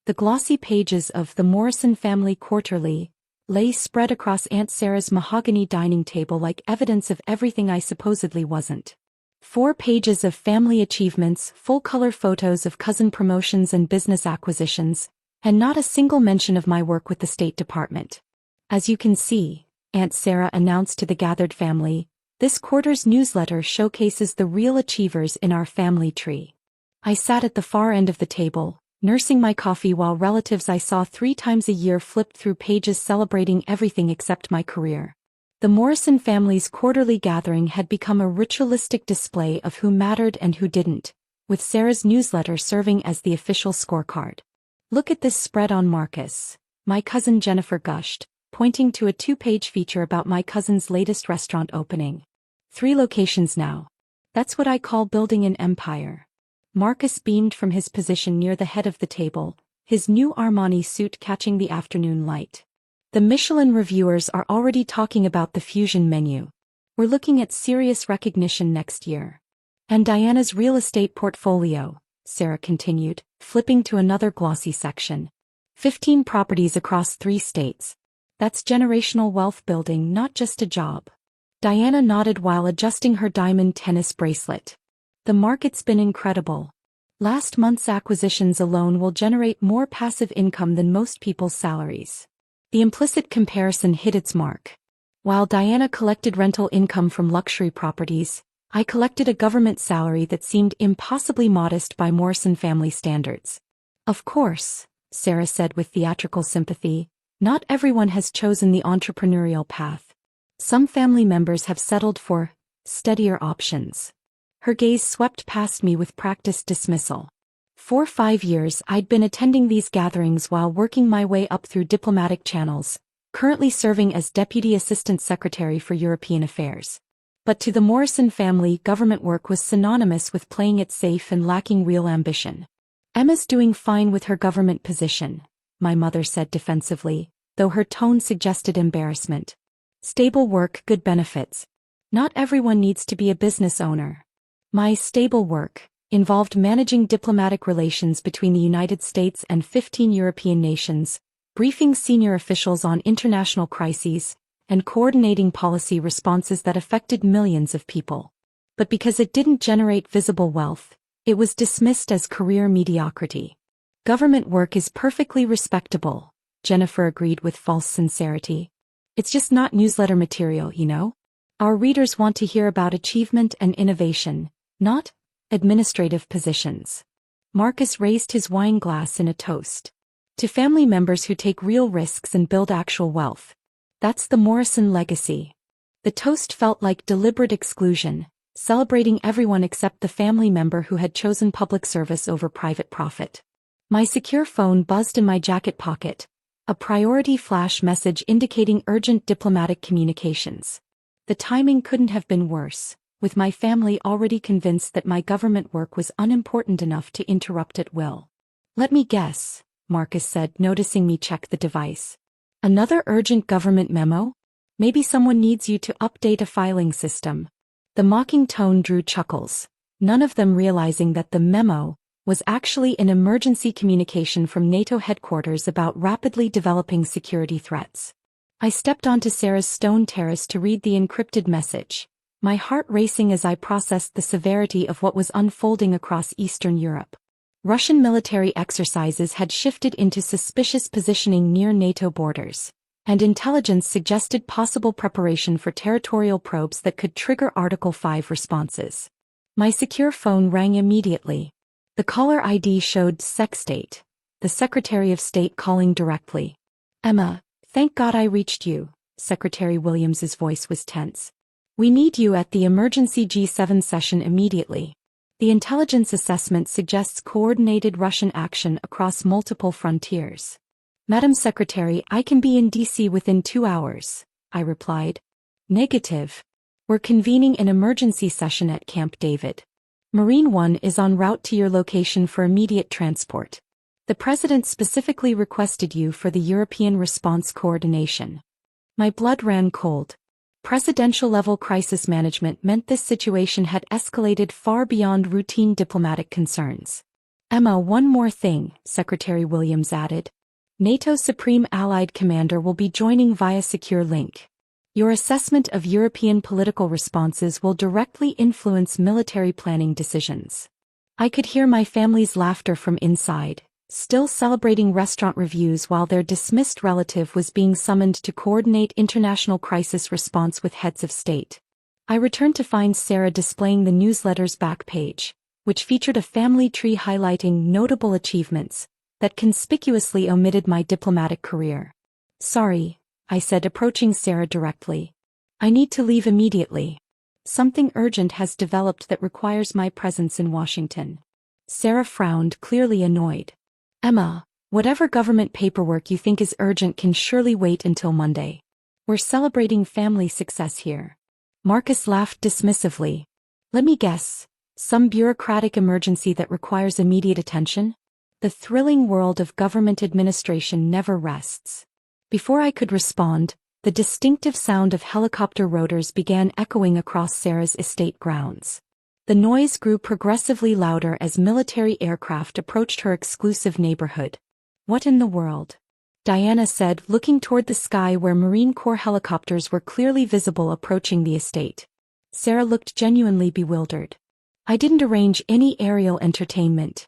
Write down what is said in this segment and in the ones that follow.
The glossy pages of the Morrison Family Quarterly lay spread across Aunt Sarah's mahogany dining table like evidence of everything I supposedly wasn't. 4 pages of family achievements, full-color photos of cousin promotions and business acquisitions, and not a single mention of my work with the State Department. As you can see, Aunt Sarah announced to the gathered family, this quarter's newsletter showcases the real achievers in our family tree. I sat at the far end of the table, nursing my coffee while relatives I saw 3 times a year flipped through pages celebrating everything except my career. The Morrison family's quarterly gathering had become a ritualistic display of who mattered and who didn't, with Sarah's newsletter serving as the official scorecard. Look at this spread on Marcus, my cousin Jennifer gushed, pointing to a 2-page feature about my cousin's latest restaurant opening. 3 locations now. That's what I call building an empire. Marcus beamed from his position near the head of the table, his new Armani suit catching the afternoon light. The Michelin reviewers are already talking about the fusion menu. We're looking at serious recognition next year. And Diana's real estate portfolio, Sarah continued, flipping to another glossy section. 15 properties across 3 states. That's generational wealth building, not just a job. Diana nodded while adjusting her diamond tennis bracelet. The market's been incredible. Last month's acquisitions alone will generate more passive income than most people's salaries. The implicit comparison hit its mark. While Diana collected rental income from luxury properties, I collected a government salary that seemed impossibly modest by Morrison family standards. Of course, Sarah said with theatrical sympathy, not everyone has chosen the entrepreneurial path. Some family members have settled for steadier options. Her gaze swept past me with practiced dismissal. For 5 years I'd been attending these gatherings while working my way up through diplomatic channels, currently serving as Deputy Assistant Secretary for European Affairs. But to the Morrison family, government work was synonymous with playing it safe and lacking real ambition. Emma's doing fine with her government position, my mother said defensively, though her tone suggested embarrassment. Stable work, good benefits. Not everyone needs to be a business owner. My stable work involved managing diplomatic relations between the United States and 15 European nations, briefing senior officials on international crises, and coordinating policy responses that affected millions of people. But because it didn't generate visible wealth, it was dismissed as career mediocrity. Government work is perfectly respectable, Jennifer agreed with false sincerity. It's just not newsletter material, you know? Our readers want to hear about achievement and innovation, not administrative positions. Marcus raised his wine glass in a toast. To family members who take real risks and build actual wealth. That's the Morrison legacy. The toast felt like deliberate exclusion, celebrating everyone except the family member who had chosen public service over private profit. My secure phone buzzed in my jacket pocket, a priority flash message indicating urgent diplomatic communications. The timing couldn't have been worse, with my family already convinced that my government work was unimportant enough to interrupt at will. Let me guess, Marcus said, noticing me check the device. Another urgent government memo? Maybe someone needs you to update a filing system. The mocking tone drew chuckles, none of them realizing that the memo was actually an emergency communication from NATO headquarters about rapidly developing security threats. I stepped onto Sarah's stone terrace to read the encrypted message, my heart racing as I processed the severity of what was unfolding across Eastern Europe. Russian military exercises had shifted into suspicious positioning near NATO borders, and intelligence suggested possible preparation for territorial probes that could trigger Article 5 responses. My secure phone rang immediately. The caller ID showed Sextate, the Secretary of State calling directly. Emma, thank God I reached you, Secretary Williams's voice was tense. We need you at the emergency G7 session immediately. The intelligence assessment suggests coordinated Russian action across multiple frontiers. Madam Secretary, I can be in DC within 2 hours, I replied. Negative. We're convening an emergency session at Camp David. Marine One is en route to your location for immediate transport. The President specifically requested you for the European response coordination. My blood ran cold. Presidential-level crisis management meant this situation had escalated far beyond routine diplomatic concerns. Emma, one more thing, Secretary Williams added. NATO Supreme Allied Commander will be joining via secure link. Your assessment of European political responses will directly influence military planning decisions. I could hear my family's laughter from inside, still celebrating restaurant reviews while their dismissed relative was being summoned to coordinate international crisis response with heads of state. I returned to find Sarah displaying the newsletter's back page, which featured a family tree highlighting notable achievements that conspicuously omitted my diplomatic career. Sorry, I said, approaching Sarah directly. I need to leave immediately. Something urgent has developed that requires my presence in Washington. Sarah frowned, clearly annoyed. Emma, whatever government paperwork you think is urgent can surely wait until Monday. We're celebrating family success here. Marcus laughed dismissively. Let me guess, some bureaucratic emergency that requires immediate attention? The thrilling world of government administration never rests. Before I could respond, the distinctive sound of helicopter rotors began echoing across Sarah's estate grounds. The noise grew progressively louder as military aircraft approached her exclusive neighborhood. What in the world? Diana said, looking toward the sky where Marine Corps helicopters were clearly visible approaching the estate. Sarah looked genuinely bewildered. I didn't arrange any aerial entertainment.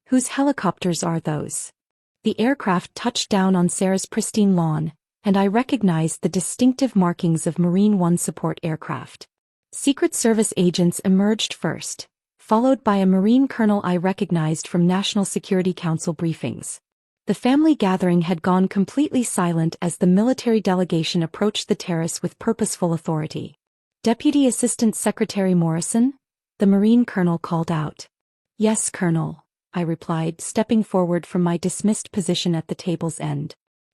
Whose helicopters are those? The aircraft touched down on Sarah's pristine lawn, and I recognized the distinctive markings of Marine One support aircraft. Secret Service agents emerged first, followed by a Marine colonel I recognized from National Security Council briefings. The family gathering had gone completely silent as the military delegation approached the terrace with purposeful authority. Deputy Assistant Secretary Morrison? The Marine colonel called out. Yes, Colonel, I replied, stepping forward from my dismissed position at the table's end.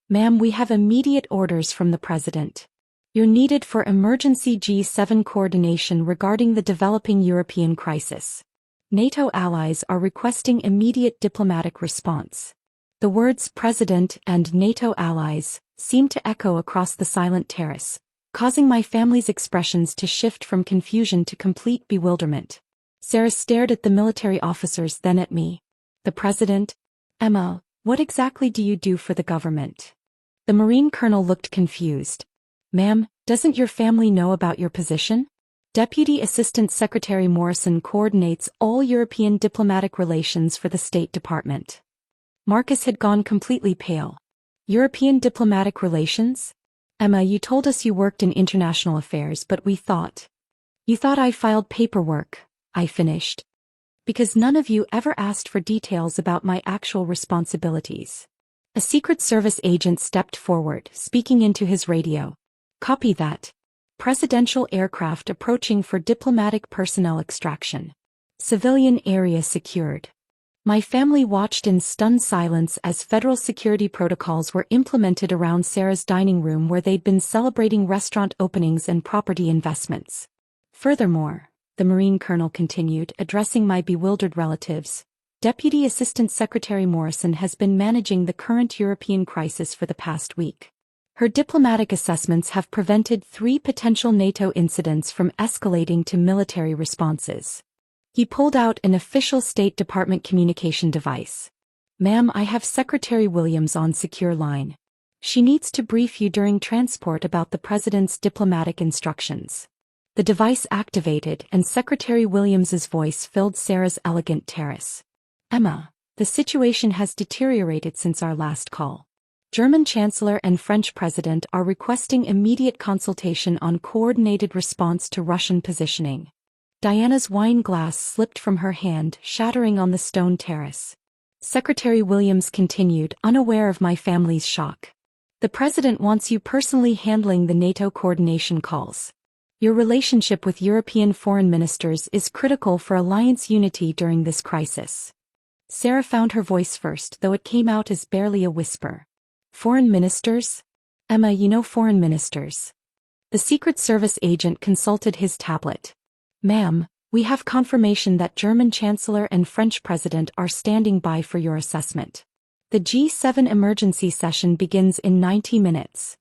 Ma'am, we have immediate orders from the President. You're needed for emergency G7 coordination regarding the developing European crisis. NATO allies are requesting immediate diplomatic response. The words President and NATO allies seemed to echo across the silent terrace, causing my family's expressions to shift from confusion to complete bewilderment. Sarah stared at the military officers, then at me. The President? Emma, what exactly do you do for the government? The Marine colonel looked confused. Ma'am, doesn't your family know about your position? Deputy Assistant Secretary Morrison coordinates all European diplomatic relations for the State Department. Marcus had gone completely pale. European diplomatic relations? Emma, you told us you worked in international affairs, but we thought. You thought I filed paperwork, I finished. Because none of you ever asked for details about my actual responsibilities. A Secret Service agent stepped forward, speaking into his radio. Copy that. Presidential aircraft approaching for diplomatic personnel extraction. Civilian area secured. My family watched in stunned silence as federal security protocols were implemented around Sarah's dining room where they'd been celebrating restaurant openings and property investments. Furthermore, the Marine colonel continued, addressing my bewildered relatives, Deputy Assistant Secretary Morrison has been managing the current European crisis for the past week. Her diplomatic assessments have prevented 3 potential NATO incidents from escalating to military responses. He pulled out an official State Department communication device. Ma'am, I have Secretary Williams on secure line. She needs to brief you during transport about the President's diplomatic instructions. The device activated and Secretary Williams's voice filled Sarah's elegant terrace. Emma, the situation has deteriorated since our last call. German Chancellor and French President are requesting immediate consultation on coordinated response to Russian positioning. Diana's wine glass slipped from her hand, shattering on the stone terrace. Secretary Williams continued, unaware of my family's shock. The President wants you personally handling the NATO coordination calls. Your relationship with European foreign ministers is critical for alliance unity during this crisis. Sarah found her voice first, though it came out as barely a whisper. Foreign ministers? Emma, you know foreign ministers. The Secret Service agent consulted his tablet. Ma'am, we have confirmation that German Chancellor and French President are standing by for your assessment. The G7 emergency session begins in 90 minutes.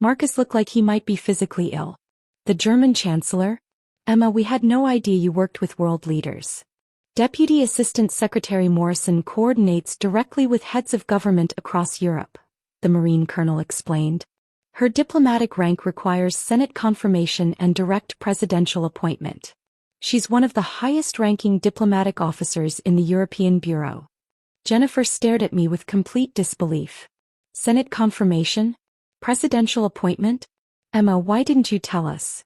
Marcus looked like he might be physically ill. The German Chancellor? Emma, we had no idea you worked with world leaders. Deputy Assistant Secretary Morrison coordinates directly with heads of government across Europe, the Marine colonel explained. Her diplomatic rank requires Senate confirmation and direct presidential appointment. She's one of the highest-ranking diplomatic officers in the European Bureau. Jennifer stared at me with complete disbelief. Senate confirmation? Presidential appointment? Emma, why didn't you tell us?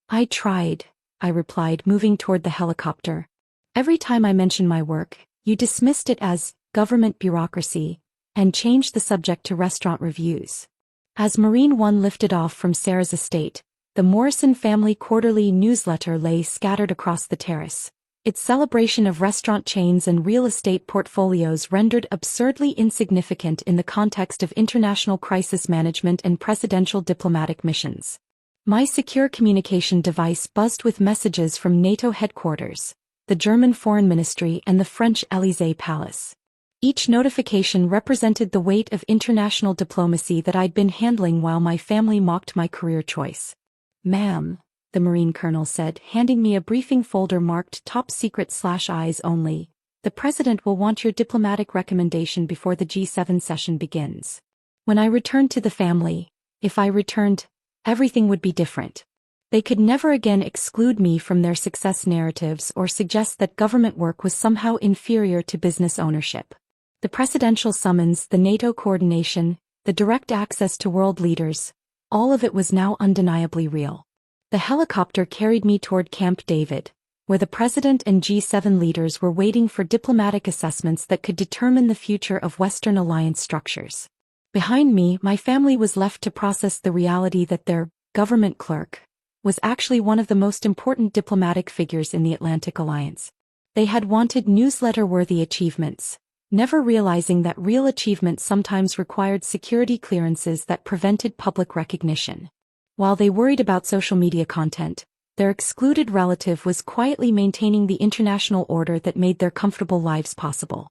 I tried, I replied, moving toward the helicopter. Every time I mentioned my work, you dismissed it as government bureaucracy and changed the subject to restaurant reviews. As Marine One lifted off from Sarah's estate, the Morrison Family Quarterly newsletter lay scattered across the terrace, its celebration of restaurant chains and real estate portfolios rendered absurdly insignificant in the context of international crisis management and presidential diplomatic missions. My secure communication device buzzed with messages from NATO headquarters, the German Foreign Ministry and the French Élysée Palace. Each notification represented the weight of international diplomacy that I'd been handling while my family mocked my career choice. Ma'am, the Marine colonel said, handing me a briefing folder marked Top Secret/Eyes Only, the President will want your diplomatic recommendation before the G7 session begins. When I returned to the family, if I returned, everything would be different. They could never again exclude me from their success narratives or suggest that government work was somehow inferior to business ownership. The presidential summons, the NATO coordination, the direct access to world leaders, all of it was now undeniably real. The helicopter carried me toward Camp David, where the President and G7 leaders were waiting for diplomatic assessments that could determine the future of Western alliance structures. Behind me, my family was left to process the reality that their government clerk was actually one of the most important diplomatic figures in the Atlantic Alliance. They had wanted newsletter-worthy achievements, never realizing that real achievement sometimes required security clearances that prevented public recognition. While they worried about social media content, their excluded relative was quietly maintaining the international order that made their comfortable lives possible.